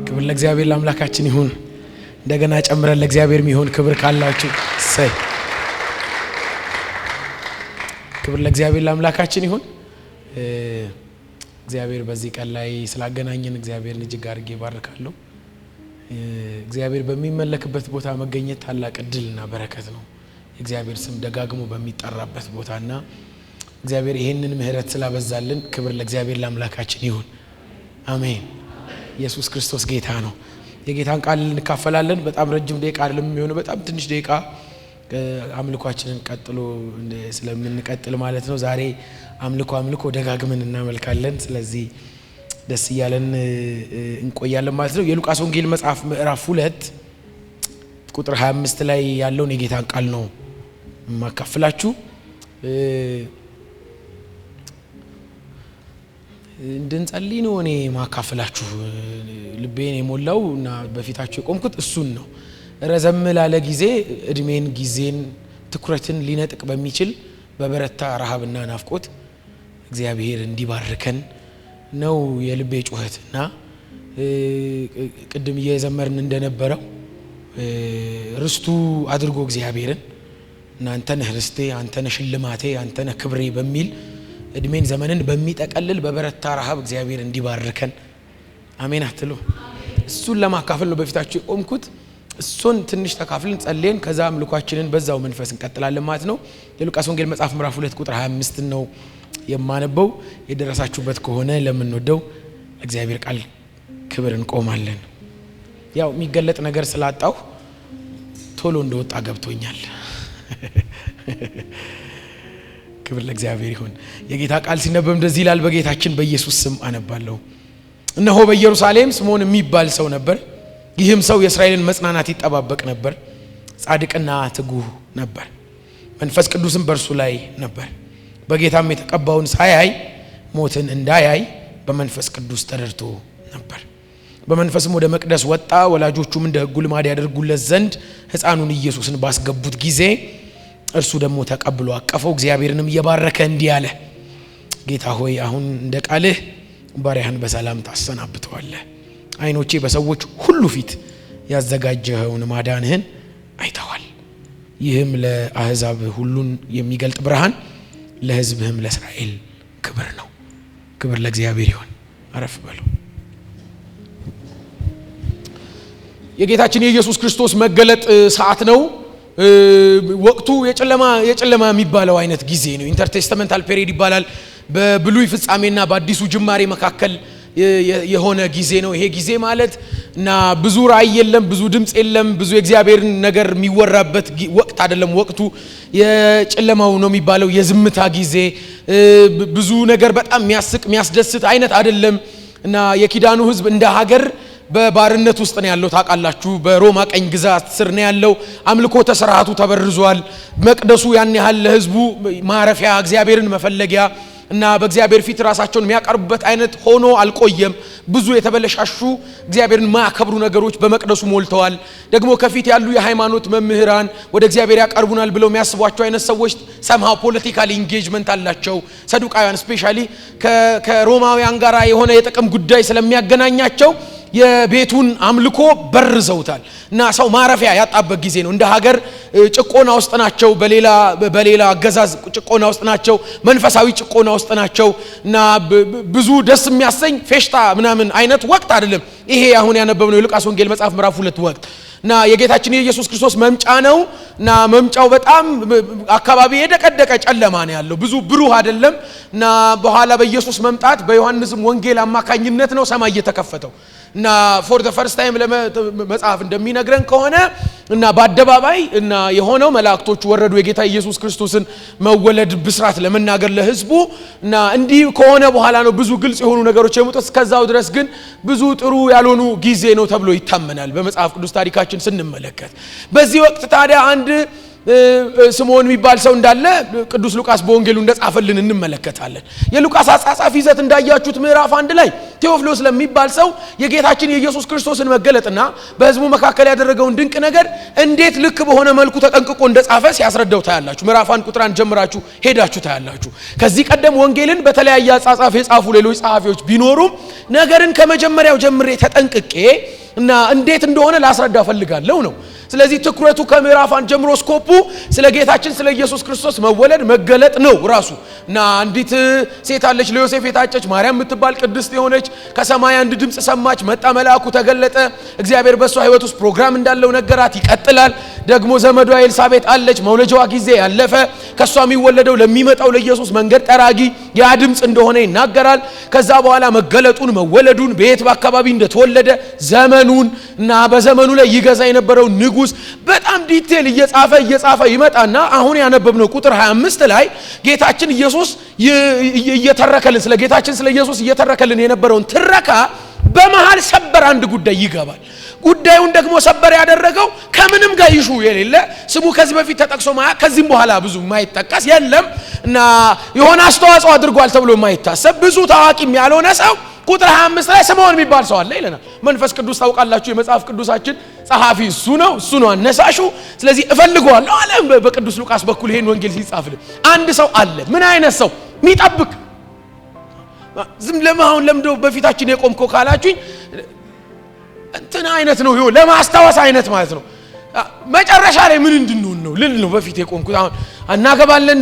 ክብር ለእግዚአብሔር ለአምላካችን ይሁን። እንደገና ጨምረን ለእግዚአብሔር የሚሆን ክብር ካላችሁ ሰይ ክብር ለእግዚአብሔር ለአምላካችን ይሁን። እግዚአብሔር በዚህ ቀን ላይ ስላገናኘን እግዚአብሔርን እጅግ አድርጌ ባርካለሁ። እግዚአብሔር በሚመለክበት ቦታ መገኘት ታላቅ እድልና በረከት ነው። እግዚአብሔር ስም ደጋግሞ በሚጠራበት ቦታና እግዚአብሔር ይሄንን ምህረት ስላበዛልን ክብር ለእግዚአብሔር ለአምላካችን ይሁን። አሜን። ኢየሱስ ክርስቶስ ጌታ ነው። የጌታን ቃል እንካፈላለን። በጣም ረጅም ደቂቃ አይደለም የሚሆነው፣ በጣም ትንሽ ደቂቃ አምልኳችንን ቀጥሎ ስለምንቀጥል ማለት ነው። ዛሬ አምልኮ ደጋግመን እናመልካለን። ስለዚህ ደስ እያለን እንቆያለን ማለት ነው። የሉቃስ ወንጌል መጽሐፍ ምዕራፍ 2 ቁጥር 25 ላይ ያለውን የጌታን ቃል ነው ማካፈላችሁ። እንድንጸልይ ነው እኔ ማካፈላችሁ። ልቤን የሞላው እና በፊታችሁ የቆምኩት እሱን ነው። ረዘም ላለ ጊዜ እድሜን፣ ጊዜን፣ ትኩረትን ሊነጥቅ በሚችል በበረታ ረሃብና ናፍቆት እግዚአብሔር እንዲባርከን ነው የልቤ ጩኸትና ቅድም እየዘመርን እንደነበረው ርስቱ አድርጎ እግዚአብሔርን እናንተ ነህ ርስቴ፣ አንተ ነህ ሽልማቴ፣ አንተ ነህ ክብሬ በሚል እድሜን ዘመንን በሚጠቀልል በበረታ ረሃብ እግዚአብሔር እንዲባርከን አሜን አትሉ? እሱን ለማካፈል ነው በፊታችሁ የቆምኩት። እሱን ትንሽ ተካፍልን ጸልየን ከዛ አምልኳችንን በዛው መንፈስ እንቀጥላለን ማለት ነው። የሉቃስ ወንጌል መጽሐፍ ምዕራፍ 2 ቁጥር 25 ነው የማነበው። የደረሳችሁበት ከሆነ ለምንወደው እግዚአብሔር ቃል ክብር እንቆማለን። ያው የሚገለጥ ነገር ስላጣው ቶሎ እንደወጣ ገብቶኛል። ክብር ለእግዚአብሔር ይሁን። የጌታ ቃል ሲነበብ እንደዚህ ይላል። በጌታችን በኢየሱስ ስም አነባለሁ። እነሆ በኢየሩሳሌም ስምዖን የሚባል ሰው ነበር። ይህም ሰው የእስራኤልን መጽናናት ይጠባበቅ ነበር። ጻድቅና ትጉህ ነበር፣ መንፈስ ቅዱስም በእርሱ ላይ ነበር። በጌታም የተቀባውን ሳያይ ሞትን እንዳያይ በመንፈስ ቅዱስ ተረድቶ ነበር። በመንፈስም ወደ መቅደስ ወጣ። ወላጆቹም እንደ ሕጉ ልማድ ያደርጉለት ዘንድ ሕፃኑን ኢየሱስን ባስገቡት ጊዜ እርሱ ደግሞ ተቀብሎ አቀፈው። እግዚአብሔርንም እየባረከ እንዲህ አለ፣ ጌታ ሆይ አሁን እንደ ቃልህ ባሪያህን በሰላም ታሰናብተዋለህ። ዓይኖቼ በሰዎች ሁሉ ፊት ያዘጋጀኸውን ማዳንህን አይተዋል። ይህም ለአሕዛብ ሁሉን የሚገልጥ ብርሃን፣ ለሕዝብህም ለእስራኤል ክብር ነው። ክብር ለእግዚአብሔር ይሁን። አረፍ በሉ። የጌታችን የኢየሱስ ክርስቶስ መገለጥ ሰዓት ነው። ወቅቱ የጨለማ የሚባለው አይነት ጊዜ ነው። ኢንተርቴስተመንታል ፔሪድ ይባላል። በብሉይ ፍጻሜና በአዲሱ ጅማሬ መካከል የሆነ ጊዜ ነው ይሄ ጊዜ ማለት እና ብዙ ራእይ የለም፣ ብዙ ድምጽ የለም፣ ብዙ የእግዚአብሔርን ነገር የሚወራበት ወቅት አይደለም። ወቅቱ የጨለማው ነው የሚባለው የዝምታ ጊዜ፣ ብዙ ነገር በጣም የሚያስደስት አይነት አይደለም እና የኪዳኑ ሕዝብ እንደ ሀገር በባርነት ውስጥ ነው ያለው። ታውቃላችሁ፣ በሮማ ቀኝ ግዛት ስር ነው ያለው። አምልኮተ ስርዓቱ ተበርዟል። መቅደሱ ያን ያህል ለሕዝቡ ማረፊያ፣ እግዚአብሔርን መፈለጊያ እና በእግዚአብሔር ፊት ራሳቸውን የሚያቀርቡበት አይነት ሆኖ አልቆየም። ብዙ የተበለሻሹ እግዚአብሔርን ማያከብሩ ነገሮች በመቅደሱ ሞልተዋል። ደግሞ ከፊት ያሉ የሃይማኖት መምህራን ወደ እግዚአብሔር ያቀርቡናል ብለው የሚያስቧቸው አይነት ሰዎች ሰምሃው ፖለቲካል ኢንጌጅመንት አላቸው። ሰዱቃውያን ስፔሻሊ ከሮማውያን ጋራ የሆነ የጥቅም ጉዳይ ስለሚያገናኛቸው የቤቱን አምልኮ በርዘውታል እና ሰው ማረፊያ ያጣበት ጊዜ ነው። እንደ ሀገር ጭቆና ውስጥ ናቸው። በሌላ አገዛዝ ጭቆና ውስጥ ናቸው። መንፈሳዊ ጭቆና ውስጥ ናቸው እና ብዙ ደስ የሚያሰኝ ፌሽታ ምናምን አይነት ወቅት አይደለም ይሄ አሁን ያነበብነው የሉቃስ ወንጌል መጽሐፍ ምዕራፍ 2 ወቅት እና የጌታችን የኢየሱስ ክርስቶስ መምጫ ነው እና መምጫው በጣም አካባቢ የደቀደቀ ጨለማ ነው ያለው። ብዙ ብሩህ አይደለም እና በኋላ በኢየሱስ መምጣት በዮሐንስም ወንጌል አማካኝነት ነው ሰማይ የተከፈተው እና ፎር ዘ ፈርስት ታይም ለመጽሐፍ እንደሚነግረን ከሆነ እና በአደባባይ እና የሆነው መላእክቶቹ ወረዱ የጌታ ኢየሱስ ክርስቶስን መወለድ ብስራት ለመናገር ለሕዝቡ እና እንዲህ ከሆነ በኋላ ነው ብዙ ግልጽ የሆኑ ነገሮች የመጡት። እስከዛው ድረስ ግን ብዙ ጥሩ ያልሆኑ ጊዜ ነው ተብሎ ይታመናል በመጽሐፍ ቅዱስ ታሪካችን ስንመለከት። በዚህ ወቅት ታዲያ አንድ ስምዖን የሚባል ሰው እንዳለ ቅዱስ ሉቃስ በወንጌሉ እንደጻፈልን እንመለከታለን። የሉቃስ አጻጻፍ ይዘት እንዳያችሁት ምዕራፍ 1 ላይ ቴዎፍሎስ ለሚባል ሰው የጌታችን የኢየሱስ ክርስቶስን መገለጥና በሕዝቡ መካከል ያደረገውን ድንቅ ነገር እንዴት ልክ በሆነ መልኩ ተጠንቅቆ እንደጻፈ ሲያስረዳው ታያላችሁ። ምዕራፍ 1 ቁጥር 1 ጀምራችሁ ሄዳችሁ ታያላችሁ። ከዚህ ቀደም ወንጌልን በተለያየ አጻጻፍ የጻፉ ሌሎች ጸሐፊዎች ቢኖሩም ነገርን ከመጀመሪያው ጀምሬ ተጠንቅቄ እና እንዴት እንደሆነ ላስረዳ ፈልጋለሁ ነው። ስለዚህ ትኩረቱ ከምዕራፍ 1 ጀምሮ ስኮፑ ስለ ጌታችን ስለ ኢየሱስ ክርስቶስ መወለድ መገለጥ ነው ራሱ። እና አንዲት ሴት አለች ለዮሴፍ የታጨች ማርያም የምትባል ቅድስት የሆነች ከሰማይ አንድ ድምጽ ሰማች፣ መጣ መልአኩ ተገለጠ፣ እግዚአብሔር በሷ ሕይወት ውስጥ ፕሮግራም እንዳለው ነገራት። ይቀጥላል ደግሞ ዘመዷ ኤልሳቤጥ አለች፣ መውለጃዋ ጊዜ ያለፈ ከሷ የሚወለደው ለሚመጣው ለኢየሱስ መንገድ ጠራጊ ያ ድምጽ እንደሆነ ይናገራል። ከዛ በኋላ መገለጡን መወለዱን በየት በአካባቢ እንደተወለደ ዘመኑን እና በዘመኑ ላይ ይገዛ የነበረው ንጉስ በጣም ዲቴል እየጻፈ ይመጣና አሁን ያነበብነው ቁጥር 25 ላይ ጌታችን ኢየሱስ እየተረከልን ስለ ጌታችን ስለ ኢየሱስ እየተረከልን የነበረውን ትረካ በመሃል ሰበር አንድ ጉዳይ ይገባል። ጉዳዩን ደግሞ ሰበር ያደረገው ከምንም ጋር ይሹ የሌለ ስሙ ከዚህ በፊት ተጠቅሶ ከዚህም በኋላ ብዙ ማይጠቀስ የለም እና የሆነ አስተዋጽኦ አድርጓል ተብሎ ማይታሰብ ብዙ ታዋቂም ያልሆነ ሰው ቁጥር 25 ላይ ስምዖን የሚባል ሰው አለ ይለናል። መንፈስ ቅዱስ ታውቃላችሁ የመጽሐፍ ቅዱሳችን ጸሐፊ እሱ ነው አነሳሹ። ስለዚህ እፈልገዋለሁ አለ በቅዱስ ሉቃስ በኩል ይሄን ወንጌል ሲጻፍልን አንድ ሰው አለ። ምን አይነት ሰው? የሚጠብቅ ዝም ለማሁን ለምዶ በፊታችን የቆምከው ካላችሁኝ እንትን አይነት ነው ይሁን ለማስታወስ አይነት ማለት ነው። መጨረሻ ላይ ምን እንድንሆን ነው ልል ነው በፊት የቆምኩት። አሁን እናገባለን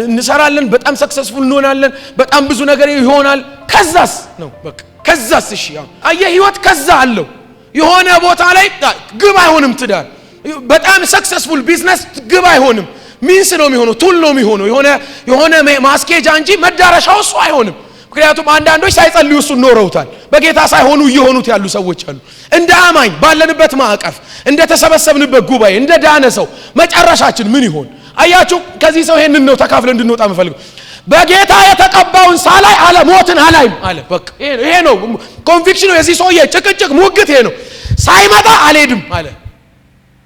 እንሰራለን በጣም ሰክሰስፉል እንሆናለን በጣም ብዙ ነገር ይሆናል። ከዛስ ነው በቃ ከዛስ እሺ አየ ህይወት ከዛ አለው የሆነ ቦታ ላይ ግብ አይሆንም። ትዳር በጣም ሰክሰስፉል ቢዝነስ ግብ አይሆንም። ሚንስ ነው የሚሆነው ቱል ነው የሚሆነው የሆነ ማስኬጃ እንጂ መዳረሻው እሱ አይሆንም። ምክንያቱም አንዳንዶች ሳይጸልዩ እሱ ኖረውታል። በጌታ ሳይሆኑ እየሆኑት ያሉ ሰዎች አሉ። እንደ አማኝ ባለንበት ማዕቀፍ እንደ ተሰበሰብንበት ጉባኤ እንደ ዳነ ሰው መጨረሻችን ምን ይሆን? አያችሁ ከዚህ ሰው ይሄንን ነው ተካፍለን እንድንወጣ መፈልገው። በጌታ የተቀባውን ሳላይ አለ ሞትን አላይም አለ። በቃ ይሄ ነው ኮንቪክሽኑ የዚህ ሰውዬ ጭቅጭቅ ሙግት ይሄ ነው። ሳይመጣ አልሄድም አለ።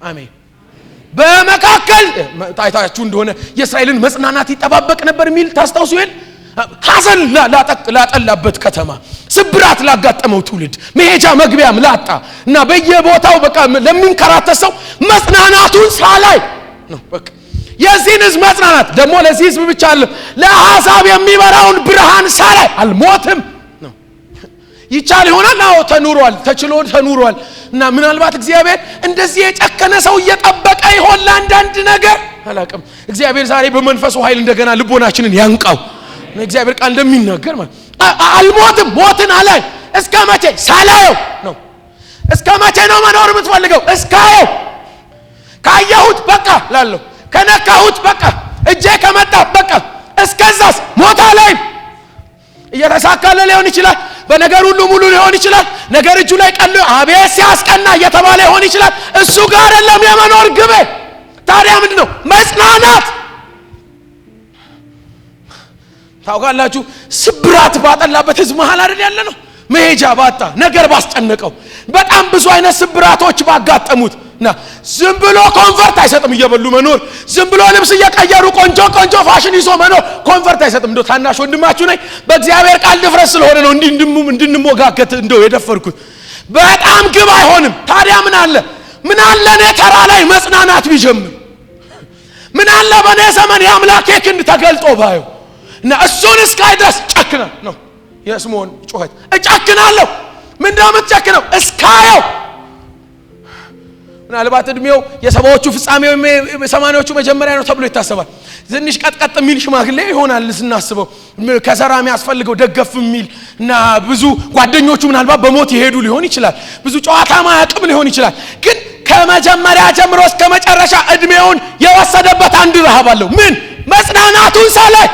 አሜን። በመካከል ታይታችሁ እንደሆነ የእስራኤልን መጽናናት ይጠባበቅ ነበር የሚል ታስታውሱ ይል ሐዘን ላጠላበት ከተማ ስብራት ላጋጠመው ትውልድ መሄጃ መግቢያም ላጣ እና በየቦታው በቃ ለሚንከራተት ሰው መጽናናቱን ሳላይ ነው። በቃ የዚህን ሕዝብ መጽናናት ደግሞ ለዚህ ሕዝብ ብቻ አይደለም ለአሕዛብ የሚበራውን ብርሃን ሳላይ አልሞትም ነው። ይቻል ይሆናል አዎ ተኑሯል ተችሎ ተኑሯል። እና ምናልባት እግዚአብሔር እንደዚህ የጨከነ ሰው እየጠበቀ ይሆን ለአንዳንድ ነገር አላውቅም። እግዚአብሔር ዛሬ በመንፈሱ ኃይል እንደገና ልቦናችንን ያንቃው። እግዚአብሔር ቃል እንደሚናገር ማለት አልሞትም ሞትን አላይ እስከ መቼ ሳላየው ነው። እስከ መቼ ነው መኖር የምትፈልገው? እስካየው ካየሁት በቃ ላለው ከነካሁት በቃ እጄ ከመጣ በቃ እስከዛስ ሞታ ላይ እየተሳካለ ሊሆን ይችላል። በነገር ሁሉ ሙሉ ሊሆን ይችላል። ነገር እጁ ላይ ቀሎ አቤት ሲያስቀና እየተባለ ሊሆን ይችላል። እሱ ጋር አይደለም የመኖር ግቤ። ታዲያ ምንድነው? መጽናናት። ታውቃላችሁ ስብራት ባጠላበት ህዝብ መሃል አይደል ያለ ነው። መሄጃ ባጣ ነገር ባስጨነቀው በጣም ብዙ አይነት ስብራቶች ባጋጠሙት እና ዝም ብሎ ኮንፈርት አይሰጥም እየበሉ መኖር። ዝም ብሎ ልብስ እየቀየሩ ቆንጆ ፋሽን ይዞ መኖር ኮንፈርት አይሰጥም። እንደው ታናሽ ወንድማችሁ ነኝ በእግዚአብሔር ቃል ድፍረት ስለሆነ ነው እንድንሞጋገት እንደው የደፈርኩት። በጣም ግብ አይሆንም። ታዲያ ምን አለ እኔ ተራ ላይ መጽናናት ቢጀምር? ምን አለ በኔ ዘመን የአምላኬ ክንድ ተገልጦ ባዩ እና እሱን እስካይ ድረስ ጨክና ነው የስምዖን ጩኸት። እጨክናለሁ። ምን እንደምትጨክነው እስካየው። ምናልባት እድሜው የሰባዎቹ ፍጻሜ ወይም የሰማንያዎቹ መጀመሪያ ነው ተብሎ ይታሰባል። ትንሽ ቀጥቀጥ የሚል ሽማግሌ ይሆናል ስናስበው። ከዘራ የሚያስፈልገው ደገፍ የሚል እና ብዙ ጓደኞቹ ምናልባት በሞት ይሄዱ ሊሆን ይችላል። ብዙ ጨዋታ ማያውቅም ሊሆን ይችላል። ግን ከመጀመሪያ ጀምሮ እስከ መጨረሻ እድሜውን የወሰደበት አንድ ረሃብ አለው። ምን? መጽናናቱን ሳላይ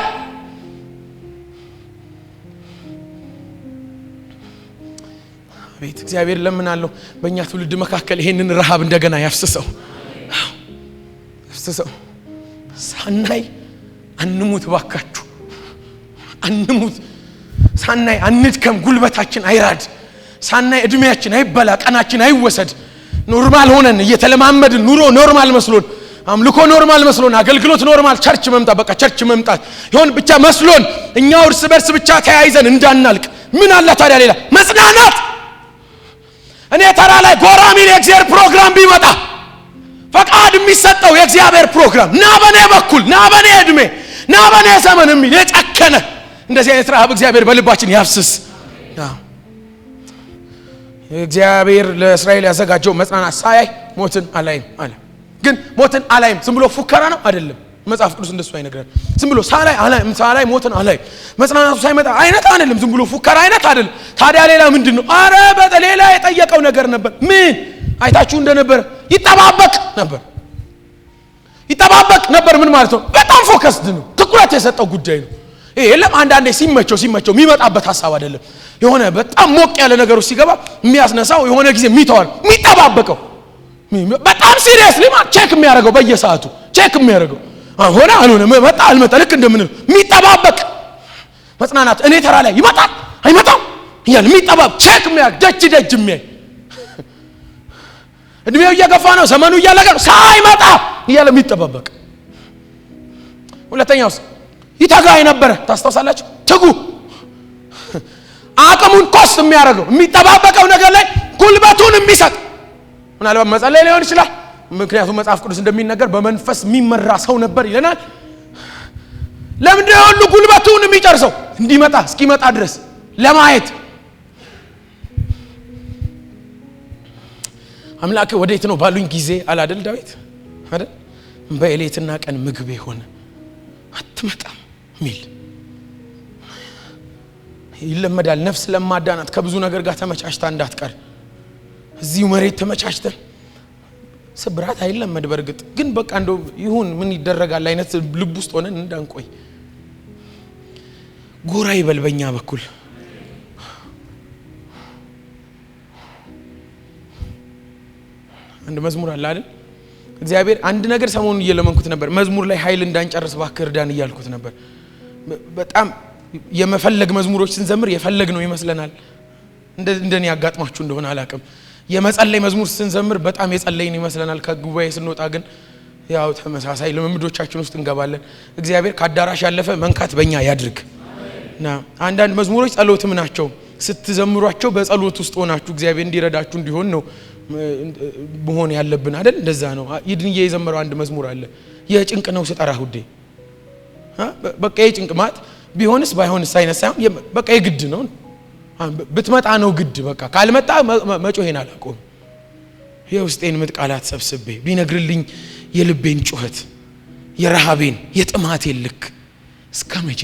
ቤት እግዚአብሔር ለምናለው በእኛ ትውልድ መካከል ይሄንን ረሃብ እንደገና ያፍስሰው። ሳናይ አንሙት ባካችሁ፣ አንሙት። ሳናይ አንድከም፣ ጉልበታችን አይራድ። ሳናይ እድሜያችን አይበላ፣ ቀናችን አይወሰድ። ኖርማል ሆነን እየተለማመድን ኑሮ ኖርማል መስሎን አምልኮ ኖርማል መስሎን አገልግሎት ኖርማል ቸርች መምጣት በቃ ቸርች መምጣት ይሁን ብቻ መስሎን እኛው እርስ በርስ ብቻ ተያይዘን እንዳናልቅ ምን አለ ታዲያ ሌላ መጽናናት እኔ ተራ ላይ ጎራ ሚል የእግዚአብሔር ፕሮግራም ቢመጣ ፈቃድ የሚሰጠው የእግዚአብሔር ፕሮግራም ና በኔ በኩል ና በኔ እድሜ ና በኔ ዘመን የሚል የጨከነ እንደዚህ አይነት ረሃብ እግዚአብሔር በልባችን ያፍስስ። እግዚአብሔር ለእስራኤል ያዘጋጀው መጽናናት ሳያይ ሞትን አላይም አለ። ግን ሞትን አላይም ዝም ብሎ ፉከራ ነው አይደለም። መጽሐፍ ቅዱስ እንደሱ አይነግረን። ዝም ብሎ ሳላይ ሞትን አላይም መጽናናቱ ሳይመጣ አይነት አይደለም። ዝም ብሎ ፉከራ አይነት አይደለም። ታዲያ ሌላ ምንድነው? አረ በሌላ የጠየቀው ነገር ነበር። ምን አይታችሁ እንደነበር ይጠባበቅ ነበር። ምን ማለት ነው? በጣም ፎከስድ ነው። ትኩረት የሰጠው ጉዳይ ነው። ይሄ የለም አንዳንዴ ሲመቸው የሚመጣበት ሐሳብ አይደለም። የሆነ በጣም ሞቅ ያለ ነገር ውስጥ ሲገባ የሚያስነሳው የሆነ ጊዜ የሚተዋል የሚጠባበቀው በጣም ሲሪየስሊ ቼክ የሚያደርገው በየሰዓቱ ቼክ የሚያደርገው ሆነ አልሆነ መጣ አልመጣ ልክ እንደምን የሚጠባበቅ መጽናናት እኔ ተራ ላይ ይመጣል አይመጣም ይላል። የሚጠባበቅ ቼክ የሚያደርግ ደጅ የሚያይ እድሜው እየገፋ ነው ዘመኑ እያለቀ ነው ሳይመጣ ይያለ የሚጠባበቅ። ሁለተኛውስ ይተጋ የነበረ ታስታውሳላችሁ? ትጉ አቅሙን ኮስት የሚያደርገው የሚጠባበቀው ነገር ላይ ጉልበቱን የሚሰጥ ምናልባት መጸለይ ሊሆን ይችላል። ምክንያቱም መጽሐፍ ቅዱስ እንደሚነገር በመንፈስ የሚመራ ሰው ነበር ይለናል። ለምንድን ነው ሁሉ ጉልበቱን የሚጨርሰው? እንዲመጣ እስኪመጣ ድረስ ለማየት አምላኬ ወዴት ነው ባሉኝ ጊዜ አላደል ዳዊት አይደል በሌሊትና ቀን ምግብ ሆነ አትመጣም ሚል ይለመዳል። ነፍስ ለማዳናት ከብዙ ነገር ጋር ተመቻችታ እንዳትቀር እዚሁ መሬት ተመቻችተን ስብራት አይለመድ። በርግጥ ግን በቃ እንደው ይሁን ምን ይደረጋል አይነት ልብ ውስጥ ሆነን እንዳንቆይ ጎራ ይበልበኛ በኩል አንድ መዝሙር አለ አይደል? እግዚአብሔር አንድ ነገር ሰሞኑን እየለመንኩት ነበር። መዝሙር ላይ ኃይል እንዳንጨርስ ባክህ እርዳን እያልኩት ነበር። በጣም የመፈለግ መዝሙሮች ስንዘምር የፈለግ ነው ይመስለናል። እንደኔ ያጋጥማችሁ እንደሆነ አላቅም። የመጸለይ መዝሙር ስንዘምር በጣም የጸለይን ይመስለናል። ከጉባኤ ስንወጣ ግን ያው ተመሳሳይ ልምምዶቻችን ውስጥ እንገባለን። እግዚአብሔር ከአዳራሽ ያለፈ መንካት በእኛ ያድርግ እና አንዳንድ መዝሙሮች ጸሎትም ናቸው። ስትዘምሯቸው በጸሎት ውስጥ ሆናችሁ እግዚአብሔር እንዲረዳችሁ እንዲሆን ነው መሆን ያለብን አይደል? እንደዛ ነው። ይድንዬ የዘመረው አንድ መዝሙር አለ። የጭንቅ ነው ስጠራ ሁዴ በቃ የጭንቅ ማት ቢሆንስ ባይሆንስ አይነት ሳይሆን በቃ የግድ ነው። ብትመጣ ነው ግድ በቃ ካልመጣ መጮሄን አላቆም። የውስጤን ምጥ ቃላት ሰብስቤ ቢነግርልኝ የልቤን ጩኸት የረሃቤን የጥማቴን ልክ እስከ መቼ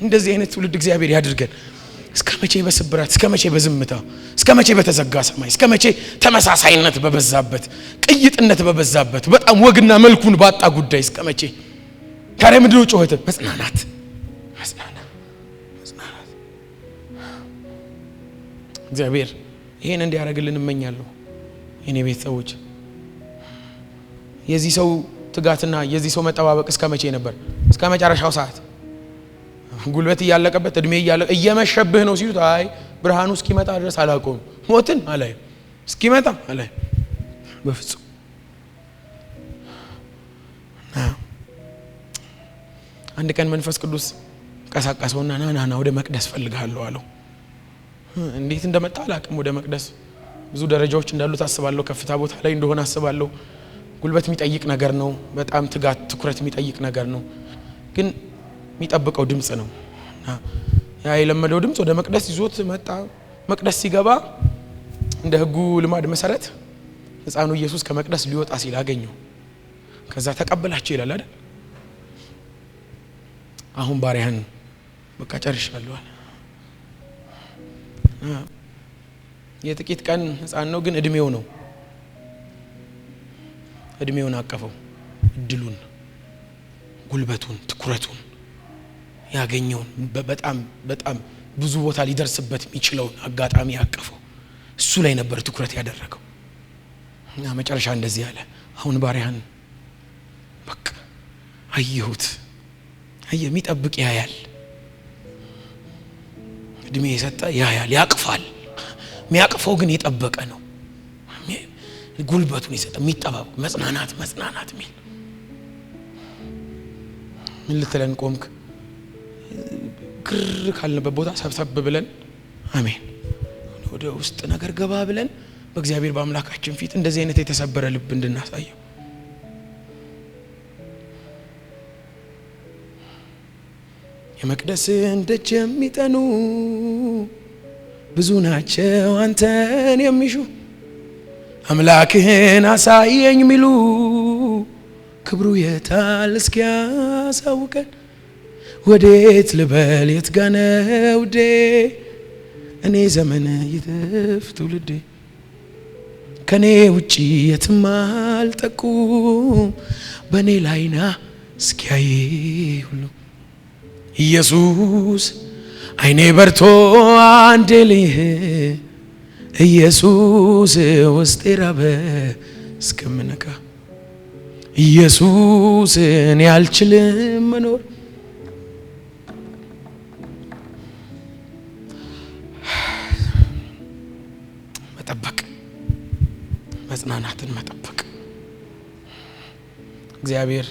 እንደዚህ አይነት ትውልድ እግዚአብሔር ያድርገን። እስከ መቼ በስብራት እስከ መቼ በዝምታ እስከ መቼ በተዘጋ ሰማይ እስከ መቼ ተመሳሳይነት በበዛበት ቅይጥነት በበዛበት በጣም ወግና መልኩን ባጣ ጉዳይ እስከ መቼ ታዲያ ምንድነው ጩኸት? መጽናናት እግዚአብሔር ይሄን እንዲያደርግልን እመኛለሁ። የኔ ቤተሰቦች የዚህ ሰው ትጋትና የዚህ ሰው መጠባበቅ እስከ መቼ ነበር? እስከ መጨረሻው ሰዓት ጉልበት እያለቀበት እድሜ እያለቀ እየመሸብህ ነው ሲሉት አይ ብርሃኑ እስኪመጣ ድረስ አላቆም ሞትን አላይ እስኪመጣ አላይ በፍጹም አንድ ቀን መንፈስ ቅዱስ ቀሳቀሰውና ና ወደ መቅደስ ፈልጋለሁ አለው። እንዴት እንደመጣ አላቅም። ወደ መቅደስ ብዙ ደረጃዎች እንዳሉት አስባለሁ። ከፍታ ቦታ ላይ እንደሆነ አስባለሁ። ጉልበት የሚጠይቅ ነገር ነው። በጣም ትጋት ትኩረት የሚጠይቅ ነገር ነው። ግን የሚጠብቀው ድምጽ ነው። ያ የለመደው ድምጽ ወደ መቅደስ ይዞት መጣ። መቅደስ ሲገባ እንደ ሕጉ ልማድ መሰረት ሕፃኑ ኢየሱስ ከመቅደስ ሊወጣ ሲል አገኘው። ከዛ ተቀበላቸው ይላል አይደል? አሁን ባሪያህን በቃ ጨርሻለሁ አለ። የጥቂት ቀን ሕፃን ነው፣ ግን እድሜው ነው። እድሜውን አቀፈው። እድሉን፣ ጉልበቱን፣ ትኩረቱን ያገኘውን በጣም ብዙ ቦታ ሊደርስበት የሚችለውን አጋጣሚ ያቀፈው። እሱ ላይ ነበር ትኩረት ያደረገው እና መጨረሻ እንደዚህ አለ፣ አሁን ባሪያህን በቃ አየሁት። የሚጠብቅ ያያል፣ እድሜ የሰጠ ያያል፣ ያቅፋል። የሚያቅፈው ግን የጠበቀ ነው። ጉልበቱን ይሰጥ የሚጠባብ መጽናናት ሚል ምን ልትለን ቆምክ? ግር ካልነበበት ቦታ ሰብሰብ ብለን አሜን ወደ ውስጥ ነገር ገባ ብለን በእግዚአብሔር በአምላካችን ፊት እንደዚህ አይነት የተሰበረ ልብ እንድናሳየው የመቅደስን ደጅ የሚጠኑ ብዙ ናቸው አንተን የሚሹ አምላክህን አሳየኝ ሚሉ ክብሩ የታል እስኪያሳውቀን ወዴት ልበል የት ጋር ነው ውዴ እኔ ዘመን ይተፍ ትውልዴ ከኔ ውጪ የትም አልጠቁም በኔ ላይና እስኪያይ ሁሉ ኢየሱስ አይኔ በርቶ አንዴ ልህ ኢየሱስ ውስጤ ራበ እስከምነካ ኢየሱስ እኔ አልችልም መኖር መጠበቅ መጽናናትን መጠበቅ እግዚአብሔር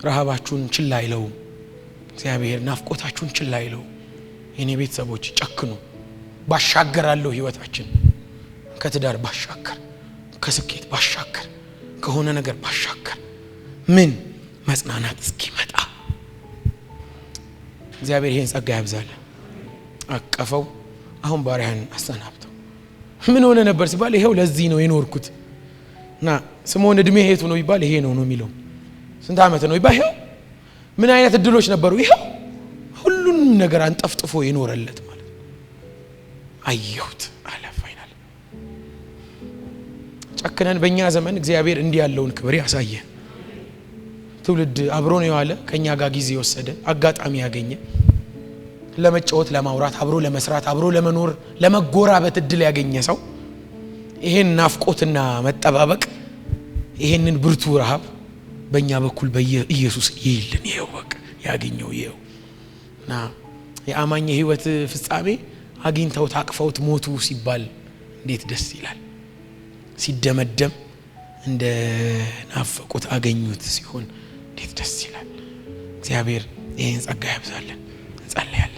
ረሃባችሁን ችላ አይለው እግዚአብሔር ናፍቆታችሁን ችላ አይለው የኔ ቤተሰቦች ጨክኑ ባሻገራለሁ ህይወታችን ከትዳር ባሻገር ከስኬት ባሻገር ከሆነ ነገር ባሻገር ምን መጽናናት እስኪመጣ እግዚአብሔር ይሄን ጸጋ ያብዛል አቀፈው አሁን ባሪያን አሰናብተው ምን ሆነ ነበር ሲባል ይሄው ለዚህ ነው የኖርኩት እና ስምዖን እድሜ ሄቱ ነው ይባል ይሄ ነው የሚለው ስንት ዓመት ነው ይባል ይሄው ምን አይነት እድሎች ነበሩ ይሄው ሁሉንም ነገር አንጠፍጥፎ የኖረለት ማለት አየሁት አለ ፋይናል ጨክነን በእኛ ዘመን እግዚአብሔር እንዲህ ያለውን ክብር ያሳየ ትውልድ አብሮ ነው ያለ ከኛ ጋር ጊዜ ወሰደ አጋጣሚ ያገኘ ለመጫወት ለማውራት አብሮ ለመስራት አብሮ ለመኖር ለመጎራበት እድል ያገኘ ሰው ይሄን ናፍቆትና መጠባበቅ ይሄንን ብርቱ ረሃብ በእኛ በኩል በኢየሱስ ይልን ይወቅ ያገኘው ይውና የአማኝ ህይወት ፍጻሜ አግኝተው ታቅፈውት ሞቱ ሲባል እንዴት ደስ ይላል ሲደመደም እንደ ናፈቁት አገኙት ሲሆን እንዴት ደስ ይላል እግዚአብሔር ይሄን ጸጋ ያብዛልን እንጸልያለን